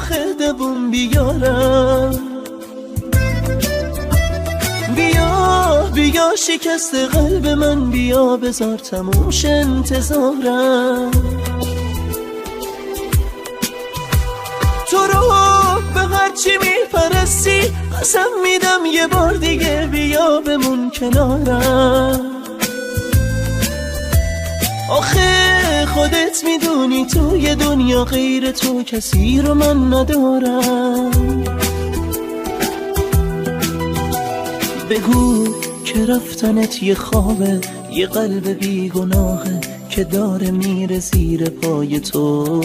خدبون بیارم. بیا شکست قلب من، بیا بذار تموش انتظارم. تو رو به هرچی میپرستی قسم میدم یه بار دیگه بیا بمون کنارم. آخه خودت میدونی توی دنیا غیر تو کسی رو من ندارم. بگو که رفتنت یه خوابه، یه قلب بیگناهه که داره میره زیر پای تو.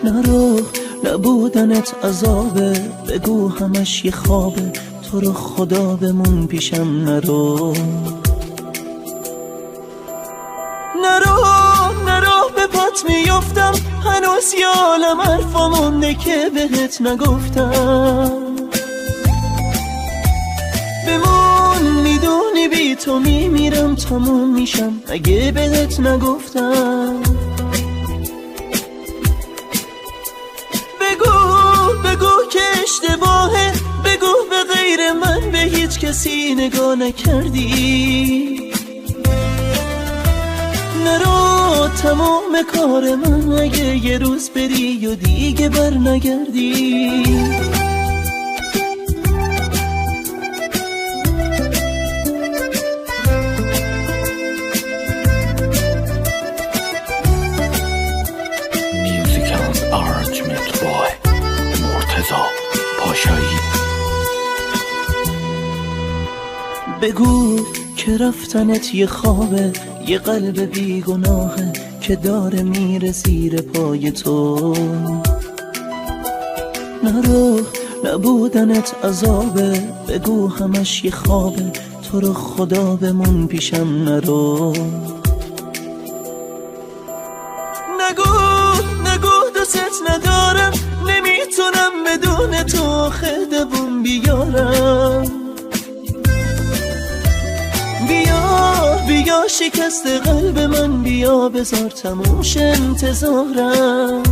نرو نبودنت عذابه، بگو همش یه خوابه، تو رو خدا بمون پیشم نرو. نرو به پات میفتم، هنوز یه عالم حرفا مونده که بهت نگفتم. بمون میدونی بی تو میمیرم، تموم میشم اگه بهت نگفتم. بگو که اشتباهه، بگو به غیر من به هیچ کسی نگاه نکردی. نرو تمام کار من اگه یه روز بری و دیگه بر نگردی. بگو که رفتنت یه خوابه، یه قلب بیگناهه که داره میره زیر پای تو. نرو نبودنت عذابه، بگو همش یه خوابه، تو رو خدا بمون پیشم نرو. نگو دوست ندارم، نمیتونم بدون تو خدبون بیارم. بیا شکست قلب من، بیا بذار تموش انتظارم.